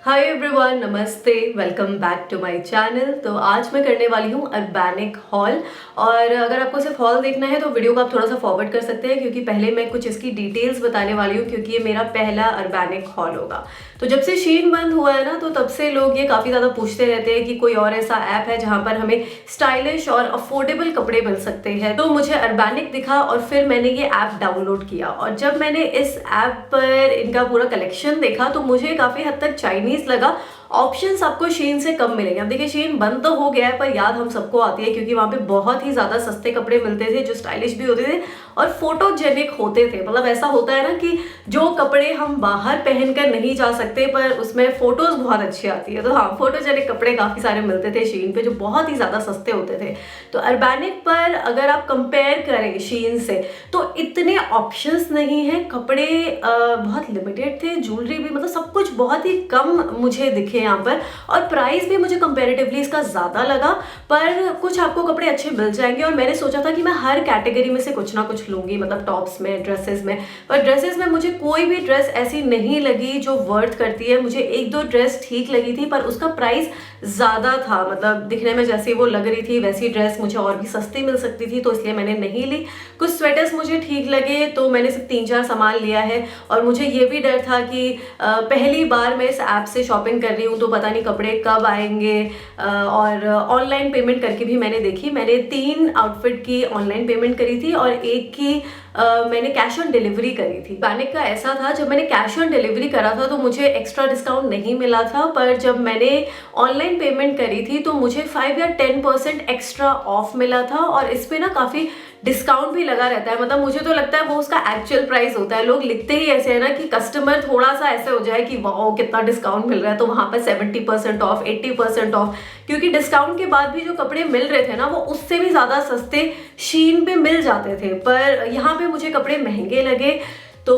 हाय everyone, नमस्ते, welcome back to my channel. तो आज मैं करने वाली हूँ अर्बैनिक हॉल। और अगर आपको सिर्फ हॉल देखना है तो वीडियो को आप थोड़ा सा फॉरवर्ड कर सकते हैं, क्योंकि पहले मैं कुछ इसकी डिटेल्स बताने वाली हूँ, क्योंकि ये मेरा पहला अर्बैनिक हॉल होगा। तो जब से शीन बंद हुआ है ना, तो तब से लोग ये काफ़ी ज़्यादा पूछते रहते हैं कि कोई और ऐसा ऐप है जहाँ पर हमें स्टाइलिश और अफोर्डेबल कपड़े मिल सकते हैं। तो मुझे अर्बैनिक दिखा और फिर मैंने ये ऐप डाउनलोड किया। और जब मैंने इस ऐप पर इनका पूरा कलेक्शन देखा तो मुझे काफ़ी हद तक चाइनीज़ लगा। ऑप्शंस आपको शीन से कम मिलेंगे। अब देखिए, शीन बंद तो हो गया है, पर याद हम सबको आती है, क्योंकि वहाँ पे बहुत ही ज़्यादा सस्ते कपड़े मिलते थे जो स्टाइलिश भी होते थे और फोटोजेनिक होते थे। मतलब ऐसा होता है ना कि जो कपड़े हम बाहर पहनकर नहीं जा सकते पर उसमें फोटोज बहुत अच्छी आती है। तो हाँ, फोटोजेनिक कपड़े काफ़ी सारे मिलते थे शीन पे, जो बहुत ही ज़्यादा सस्ते होते थे। तो अर्बैनिक पर अगर आप कंपेयर करें शीन से, तो इतने ऑप्शंस नहीं है। कपड़े बहुत लिमिटेड थे, ज्वेलरी भी, मतलब सब कुछ बहुत ही कम मुझे दिखे यहाँ पर। और प्राइस भी मुझे कंपैरेटिवली इसका ज़्यादा लगा, पर कुछ आपको कपड़े अच्छे मिल जाएंगे। और मैंने सोचा था कि मैं हर कैटेगरी में से कुछ ना कुछ लूँगी, मतलब टॉप्स में, ड्रेसेस में। पर ड्रेसेस में मुझे कोई भी ड्रेस ऐसी नहीं लगी जो वर्थ करती है। मुझे एक दो ड्रेस ठीक लगी थी, पर उसका प्राइस ज़्यादा था। मतलब दिखने में जैसी वो लग रही थी वैसी ड्रेस मुझे और भी सस्ती मिल सकती थी, तो इसलिए मैंने नहीं ली। कुछ स्वेटर्स मुझे ठीक लगे तो मैंने सिर्फ 3-4 सामान लिया है। और मुझे ये भी डर था कि पहली बार मैं इस ऐप से शॉपिंग कर रही हूँ, तो पता नहीं कपड़े कब आएंगे। और ऑनलाइन पेमेंट करके भी मैंने देखी। मैंने 3 आउटफिट की ऑनलाइन पेमेंट करी थी और एक की मैंने कैश ऑन डिलीवरी करी थी। पैनिक का ऐसा था, जब मैंने कैश ऑन डिलीवरी करा था तो मुझे एक्स्ट्रा डिस्काउंट नहीं मिला था, पर जब मैंने ऑनलाइन पेमेंट करी थी तो मुझे 5 या 10% एक्स्ट्रा ऑफ मिला था। और इस पे ना काफ़ी डिस्काउंट भी लगा रहता है। मतलब मुझे तो लगता है वो उसका एक्चुअल प्राइस होता है। लोग लिखते ही ऐसे है ना कि कस्टमर थोड़ा सा ऐसे हो जाए कि वाओ कितना डिस्काउंट मिल रहा है, तो वहाँ पर 70% ऑफ, 80% ऑफ। क्योंकि डिस्काउंट के बाद भी जो कपड़े मिल रहे थे ना, वो उससे भी ज़्यादा सस्ते शीन पे मिल जाते थे। पर यहाँ पे मुझे कपड़े महंगे लगे। तो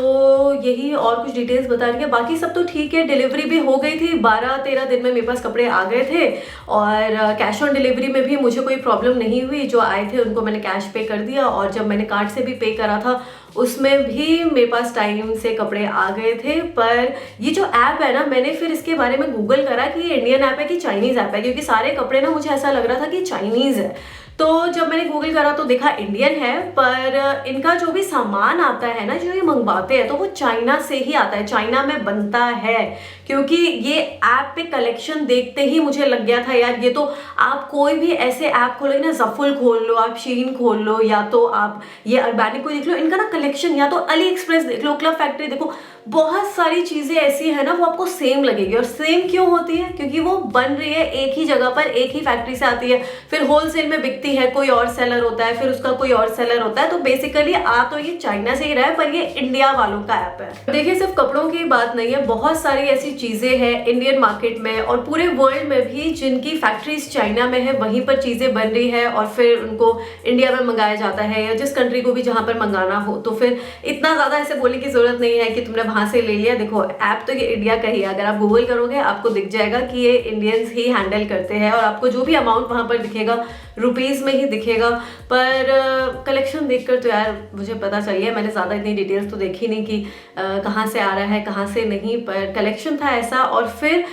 यही और कुछ डिटेल्स बता रही है। बाकी सब तो ठीक है, डिलीवरी भी हो गई थी, 12-13 दिन में मेरे पास कपड़े आ गए थे। और कैश ऑन डिलीवरी में भी मुझे कोई प्रॉब्लम नहीं हुई। जो आए थे उनको मैंने कैश पे कर दिया, और जब मैंने कार्ड से भी पे करा था उसमें भी मेरे पास टाइम से कपड़े आ गए थे। पर ये जो ऐप है ना, मैंने फिर इसके बारे में गूगल करा कि ये इंडियन ऐप है कि चाइनीज़ ऐप है, क्योंकि सारे कपड़े ना मुझे ऐसा लग रहा था कि चाइनीज़ है। तो जब मैंने गूगल करा तो देखा इंडियन है, पर इनका जो भी सामान आता है ना, जो ये मंगवाते हैं, तो वो चाइना से ही आता है, चाइना में बनता है। क्योंकि ये ऐप पे कलेक्शन देखते ही मुझे लग गया था यार, ये तो आप कोई भी ऐसे ऐप खोलोगे ना, ज़फुल खोल लो, आप शीन खोल लो, या तो आप ये अर्बैनिक को देख लो, इनका ना कलेक्शन, या तो अली एक्सप्रेस देख लो, क्लब फैक्ट्री देखो, बहुत सारी चीज़ें ऐसी है ना वो आपको सेम लगेगी। और सेम क्यों होती है? क्योंकि वो बन रही है एक ही जगह पर, एक ही फैक्ट्री से आती है, फिर होलसेल में बिकती है, कोई और सेलर होता है, फिर उसका कोई और सेलर होता है। तो बेसिकली आ तो ये चाइना से ही रहा है, पर ये इंडिया वालों का ऐप है। देखिए, सिर्फ कपड़ों की बात नहीं है, बहुत सारी ऐसी चीज़ें हैं इंडियन मार्केट में और पूरे वर्ल्ड में भी जिनकी फैक्ट्रीज चाइना में है, वहीं पर चीज़ें बन रही है और फिर उनको इंडिया में मंगाया जाता है, या जिस कंट्री को भी जहाँ पर मंगाना हो। तो फिर इतना ज़्यादा ऐसे बोलने की जरूरत नहीं है कि तुमने वहाँ से ले लिया। देखो, ऐप तो ये इंडिया का ही है। अगर आप गूगल करोगे आपको दिख जाएगा कि ये इंडियंस ही हैंडल करते हैं, और आपको जो भी अमाउंट वहाँ पर दिखेगा रुपीज़ में ही दिखेगा। पर कलेक्शन देखकर तो यार मुझे पता चल गया। मैंने ज़्यादा इतनी डिटेल्स तो देखी नहीं कि कहाँ से आ रहा है कहाँ से नहीं, पर कलेक्शन था ऐसा। और फिर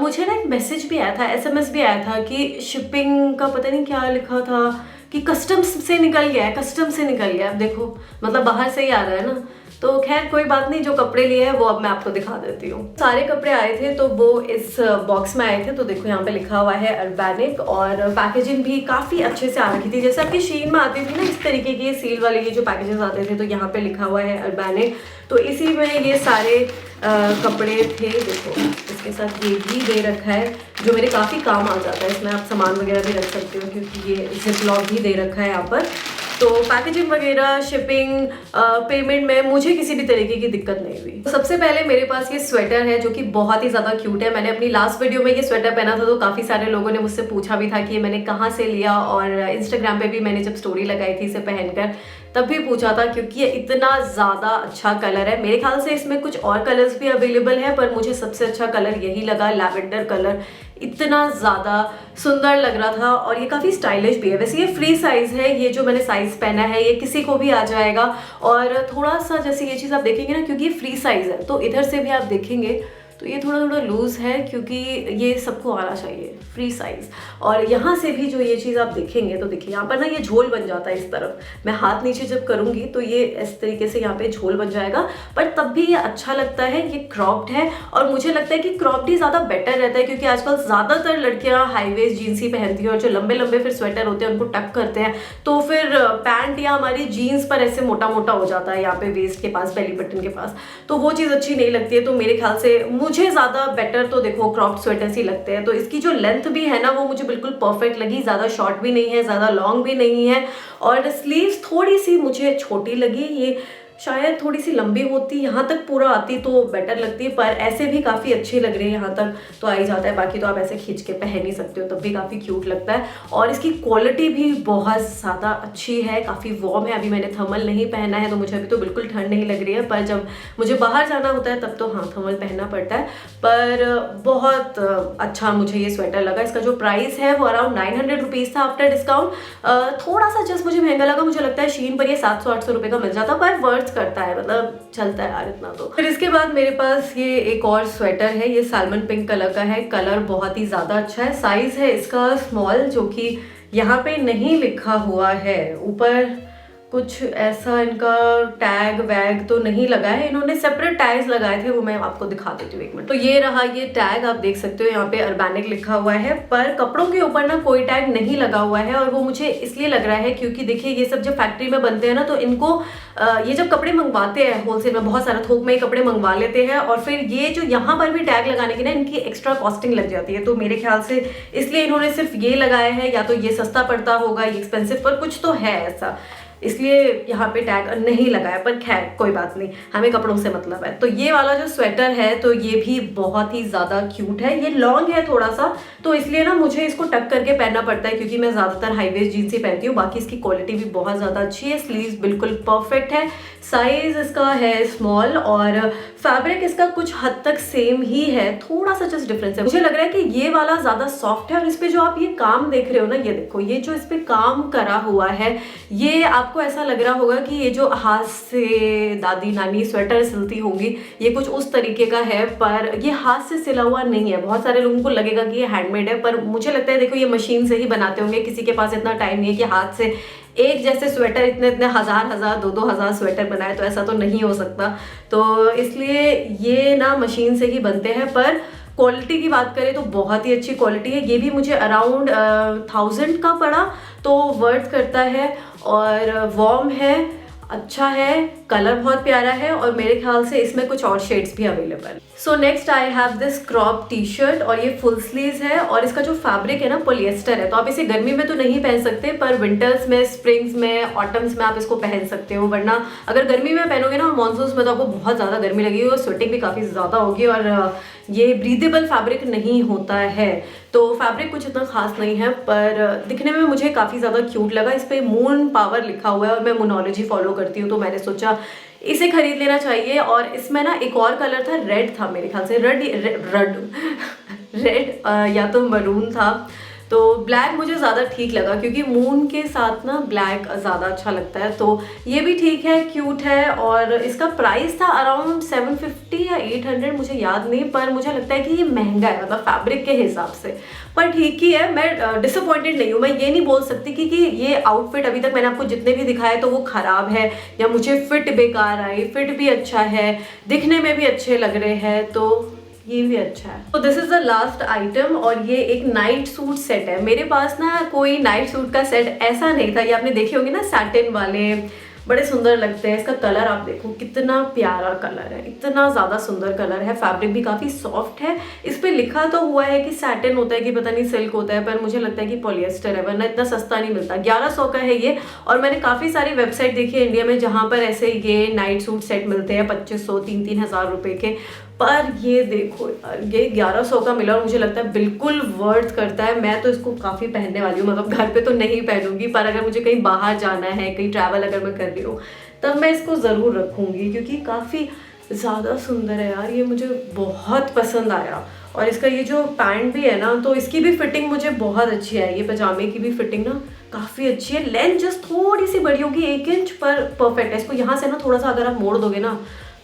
मुझे ना एक मैसेज भी आया था, SMS भी आया था कि शिपिंग का पता नहीं क्या लिखा था, कि कस्टम्स से निकल गया है, कस्टम से निकल गया। अब देखो, मतलब बाहर से ही आ रहा है ना। तो खैर कोई बात नहीं, जो कपड़े लिए हैं वो अब मैं आपको दिखा देती हूँ। सारे कपड़े आए थे तो वो इस बॉक्स में आए थे। तो देखो यहाँ पे लिखा हुआ है अर्बैनिक, और पैकेजिंग भी काफ़ी अच्छे से आ रखी थी, जैसे आपकी शीन में आती थी ना इस तरीके की सील वाले ये जो पैकेजेस आते थे। तो यहाँ पे लिखा हुआ है अर्बैनिक, तो इसी में ये सारे कपड़े थे। देखो, इसके साथ ये भी दे रखा है जो मेरे काफ़ी काम आ जाता है। इसमें आप सामान वगैरह भी रख सकते हो, क्योंकि ये जिप-लॉक भी दे रखा है यहाँ पर। तो पैकेजिंग वगैरह, शिपिंग, पेमेंट में मुझे किसी भी तरीके की दिक्कत नहीं हुई। तो सबसे पहले मेरे पास ये स्वेटर है जो कि बहुत ही ज़्यादा क्यूट है। मैंने अपनी लास्ट वीडियो में ये स्वेटर पहना था, तो काफ़ी सारे लोगों ने मुझसे पूछा भी था कि ये मैंने कहाँ से लिया, और इंस्टाग्राम पे भी मैंने जब स्टोरी लगाई थी इसे पहनकर तब भी पूछा था, क्योंकि ये इतना ज़्यादा अच्छा कलर है। मेरे ख्याल से इसमें कुछ और कलर्स भी अवेलेबल है, पर मुझे सबसे अच्छा कलर यही लगा, लैवेंडर कलर। इतना ज़्यादा सुंदर लग रहा था और ये काफ़ी स्टाइलिश भी है। वैसे ये फ्री साइज़ है, ये जो मैंने साइज़ पहना है ये किसी को भी आ जाएगा। और थोड़ा सा जैसे ये चीज़ आप देखेंगे ना, क्योंकि ये फ्री साइज़ है तो इधर से भी आप देखेंगे तो ये थोड़ा थोड़ा लूज़ है क्योंकि ये सबको आना चाहिए फ्री साइज़। और यहाँ से भी जो ये चीज़ आप देखेंगे तो देखिए यहाँ पर ना ये झोल बन जाता है इस तरफ, मैं हाथ नीचे जब करूँगी तो ये इस तरीके से यहाँ पे झोल बन जाएगा, पर तब भी ये अच्छा लगता है। ये क्रॉप्ड है और मुझे लगता है कि क्रॉप्ड ही ज़्यादा बेटर रहता है क्योंकि आजकल ज़्यादातर लड़कियाँ हाई वेस्ट जीन्स ही पहनती हैं और जो लंबे लंबे फिर स्वेटर होते हैं उनको टक करते हैं, तो फिर पैंट या हमारी जीन्स पर ऐसे मोटा मोटा हो जाता है यहाँ पे वेस्ट के पास, बेली बटन के पास, तो वो चीज़ अच्छी नहीं लगती है। तो मेरे ख्याल से मुझे ज़्यादा बेटर तो देखो क्रॉप्ड स्वेटर्स ही लगते हैं। तो इसकी जो लेंथ भी है ना वो मुझे बिल्कुल परफेक्ट लगी, ज़्यादा शॉर्ट भी नहीं है, ज़्यादा लॉन्ग भी नहीं है, और स्लीव्स थोड़ी सी मुझे छोटी लगी, ये शायद थोड़ी सी लंबी होती, यहाँ तक पूरा आती तो बेटर लगती है, पर ऐसे भी काफ़ी अच्छी लग रही है, यहाँ तक तो आ ही जाता है। बाकी तो आप ऐसे खींच के पहन ही सकते हो, तब भी काफ़ी क्यूट लगता है। और इसकी क्वालिटी भी बहुत ज़्यादा अच्छी है, काफ़ी वार्म है। अभी मैंने थर्मल नहीं पहना है तो मुझे अभी तो बिल्कुल ठंड नहीं लग रही है, पर जब मुझे बाहर जाना होता है तब तो हाँ थर्मल पहनना पड़ता है। पर बहुत अच्छा मुझे ये स्वेटर लगा। इसका जो प्राइस है वो अराउंड 900 रुपीज़ था आफ्टर डिस्काउंट। थोड़ा सा जस्ट मुझे महंगा लगा, मुझे लगता है शीन पर ये 700-800 रुपये का मिल जाता, पर वर्थ करता है, मतलब चलता है यार इतना तो। फिर इसके बाद मेरे पास ये एक और स्वेटर है, ये सैल्मन पिंक कलर का है, कलर बहुत ही ज़्यादा अच्छा है। साइज़ है इसका स्मॉल, जो कि यहाँ पे नहीं लिखा हुआ है, ऊपर कुछ ऐसा इनका टैग वैग तो नहीं लगा है, इन्होंने सेपरेट टैग्स लगाए थे, वो मैं आपको दिखा देती हूँ एक मिनट। तो ये रहा ये टैग, आप देख सकते हो यहाँ पे अर्बैनिक लिखा हुआ है, पर कपड़ों के ऊपर ना कोई टैग नहीं लगा हुआ है। और वो मुझे इसलिए लग रहा है क्योंकि देखिए ये सब जब फैक्ट्री में बनते हैं ना, तो इनको ये जब कपड़े मंगवाते हैं होलसेल में, बहुत सारा थोक में ही कपड़े मंगवा लेते हैं, और फिर ये जो यहाँ पर भी टैग लगाने की ना इनकी एक्स्ट्रा कॉस्टिंग लग जाती है। तो मेरे ख्याल से इसलिए इन्होंने सिर्फ ये लगाया है, या तो ये सस्ता पड़ता होगा, ये एक्सपेंसिव, पर कुछ तो है ऐसा, इसलिए यहाँ पे टैग नहीं लगाया। पर खैर कोई बात नहीं, हमें कपड़ों से मतलब है। तो ये वाला जो स्वेटर है तो ये भी बहुत ही ज़्यादा क्यूट है। ये लॉन्ग है थोड़ा सा, तो इसलिए ना मुझे इसको टक करके पहनना पड़ता है क्योंकि मैं ज़्यादातर हाई वेस्ट जीन्स ही पहनती हूँ। बाकी इसकी क्वालिटी भी बहुत ज़्यादा अच्छी है, स्लीव्स बिल्कुल परफेक्ट है, साइज इसका है स्मॉल, और फैब्रिक इसका कुछ हद तक सेम ही है, थोड़ा सा जस्ट डिफरेंस है। मुझे लग रहा है कि ये वाला ज़्यादा सॉफ्ट है, और इस पे जो आप ये काम देख रहे हो ना, ये देखो ये जो इस पे काम करा हुआ है, ये आपको ऐसा लग रहा होगा कि ये जो हाथ से दादी नानी स्वेटर सिलती होंगी ये कुछ उस तरीके का है, पर ये हाथ से सिला हुआ नहीं है। बहुत सारे लोगों को लगेगा कि ये हैंडमेड है, पर मुझे लगता है देखो ये मशीन से ही बनाते होंगे, किसी के पास इतना टाइम नहीं है कि हाथ से एक जैसे स्वेटर इतने इतने हजार 2-2 हज़ार स्वेटर बनाए, तो ऐसा तो नहीं हो सकता। तो इसलिए ये ना मशीन से ही बनते हैं। पर क्वालिटी की बात करें तो बहुत ही अच्छी क्वालिटी है। ये भी मुझे अराउंड 1000 का पड़ा, तो वर्थ करता है, और वार्म है, अच्छा है, कलर बहुत प्यारा है, और मेरे ख्याल से इसमें कुछ और शेड्स भी अवेलेबल है। So next I have this crop T shirt, और ये फुल स्लीव्स है, और इसका जो फैब्रिक है ना पॉलिएस्टर है, तो आप इसे गर्मी में तो नहीं पहन सकते, पर विंटर्स में, स्प्रिंग्स में, ऑटम्स में आप इसको पहन सकते हो। वरना अगर गर्मी में पहनोगे ना, मानसून में, तो आपको बहुत ज़्यादा गर्मी लगेगी और स्वेटिंग भी काफ़ी ज़्यादा होगी, और ये ब्रीदेबल फैब्रिक नहीं होता है। तो फैब्रिक कुछ इतना खास नहीं है, पर दिखने में मुझे काफ़ी ज़्यादा क्यूट लगा। इस पर मून पावर लिखा हुआ है, और मैं मूनोलॉजी फॉलो करती हूँ, तो मैंने सोचा इसे खरीद लेना चाहिए। और इसमें ना एक और कलर था, रेड था मेरे ख्याल से, रेड या तो मरून था, तो ब्लैक मुझे ज़्यादा ठीक लगा क्योंकि मून के साथ ना ब्लैक ज़्यादा अच्छा लगता है। तो ये भी ठीक है, क्यूट है, और इसका प्राइस था अराउंड 750 या 800, मुझे याद नहीं, पर मुझे लगता है कि ये महंगा है, मतलब फैब्रिक के हिसाब से, पर ठीक ही है। मैं डिसअपॉइंटेड नहीं हूँ, मैं ये नहीं बोल सकती कि ये आउटफिट अभी तक मैंने आपको जितने भी दिखाए तो वो ख़राब है, या मुझे फिट बेकार आई। फिट भी अच्छा है, दिखने में भी अच्छे लग रहे हैं, तो ये भी अच्छा है। तो this is the last item, और ये एक नाइट सूट सेट है। मेरे पास ना कोई नाइट सूट का सेट ऐसा नहीं था, ये आपने देखे होंगे ना सैटिन वाले, बड़े सुंदर लगते हैं। इसका कलर आप देखो कितना प्यारा कलर है, इतना ज़्यादा सुंदर कलर है, फैब्रिक भी काफ़ी सॉफ्ट है। इस पे लिखा तो हुआ है कि सैटिन होता है कि पता नहीं सिल्क होता है, पर मुझे लगता है कि पॉलिएस्टर है, वरना इतना सस्ता नहीं मिलता। 1100 का है ये, और मैंने काफ़ी सारी वेबसाइट देखी है इंडिया में जहाँ पर ऐसे ये नाइट सूट सेट मिलते हैं 2500, 3-3 हज़ार रुपये के, पर ये देखो यार ये 1100 का मिला, और मुझे लगता है बिल्कुल वर्थ करता है। मैं तो इसको काफ़ी पहनने वाली हूँ, मतलब घर पे तो नहीं पहनूंगी, पर अगर मुझे कहीं बाहर जाना है, कहीं ट्रैवल अगर मैं कर रही हूँ, तब मैं इसको ज़रूर रखूँगी, क्योंकि काफ़ी ज़्यादा सुंदर है यार, ये मुझे बहुत पसंद आया। और इसका ये जो पैंट भी है ना, तो इसकी भी फिटिंग मुझे बहुत अच्छी आई, ये पजामे की भी फिटिंग ना काफ़ी अच्छी है। लेंथ जस्ट थोड़ी सी बड़ी होगी 1 इंच, पर परफेक्ट है। इसको यहाँ से ना थोड़ा सा अगर आप मोड़ दोगे ना,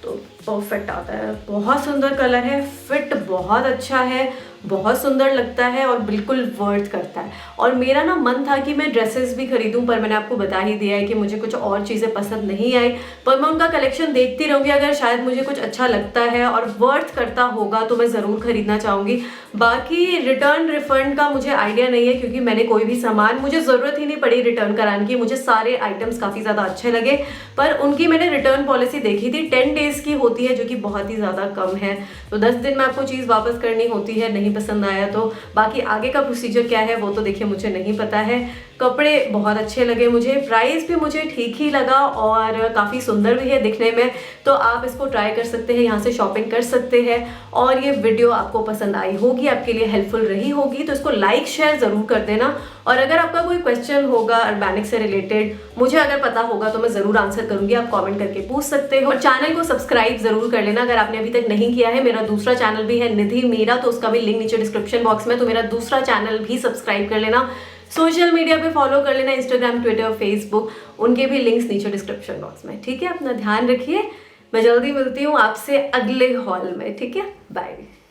तो परफेक्ट आता है। बहुत सुंदर कलर है, फिट बहुत अच्छा है, बहुत सुंदर लगता है और बिल्कुल वर्थ करता है। और मेरा ना मन था कि मैं ड्रेसेस भी खरीदूं, पर मैंने आपको बता ही दिया है कि मुझे कुछ और चीज़ें पसंद नहीं आई। पर मैं उनका कलेक्शन देखती रहूँगी, अगर शायद मुझे कुछ अच्छा लगता है और वर्थ करता होगा तो मैं ज़रूर खरीदना चाहूँगी। बाकी रिटर्न रिफंड का मुझे आइडिया नहीं है, क्योंकि मैंने कोई भी सामान, मुझे ज़रूरत ही नहीं पड़ी रिटर्न कराने की। मुझे सारे आइटम्स काफ़ी ज़्यादा अच्छे लगे, पर उनकी मैंने रिटर्न पॉलिसी देखी थी 10 डेज़ की होती है, जो कि बहुत ही ज़्यादा कम है। तो 10 दिन में आपको चीज़ वापस करनी होती है, नहीं पसंद आया तो। बाकी आगे का प्रोसीजर क्या है वो तो देखिए मुझे नहीं पता है। कपड़े बहुत अच्छे लगे मुझे, प्राइस भी मुझे ठीक ही लगा और काफ़ी सुंदर भी है दिखने में। तो आप इसको ट्राई कर सकते हैं, यहाँ से शॉपिंग कर सकते हैं। और ये वीडियो आपको पसंद आई होगी, आपके लिए हेल्पफुल रही होगी, तो इसको लाइक शेयर ज़रूर कर देना। और अगर आपका कोई क्वेश्चन होगा अर्बैनिक से रिलेटेड, मुझे अगर पता होगा तो मैं ज़रूर आंसर करूँगी, आप कमेंट करके पूछ सकते हो। और चैनल को सब्सक्राइब ज़रूर कर लेना अगर आपने अभी तक नहीं किया है। मेरा दूसरा चैनल भी है निधि मीरा, तो उसका भी लिंक नीचे डिस्क्रिप्शन बॉक्स में, तो मेरा दूसरा चैनल भी सब्सक्राइब कर लेना। सोशल मीडिया पे फॉलो कर लेना, इंस्टाग्राम, ट्विटर, फेसबुक, उनके भी लिंक्स नीचे डिस्क्रिप्शन बॉक्स में। ठीक है, अपना ध्यान रखिए। मैं जल्दी मिलती हूँ आपसे अगले हॉल में। ठीक है, बाय।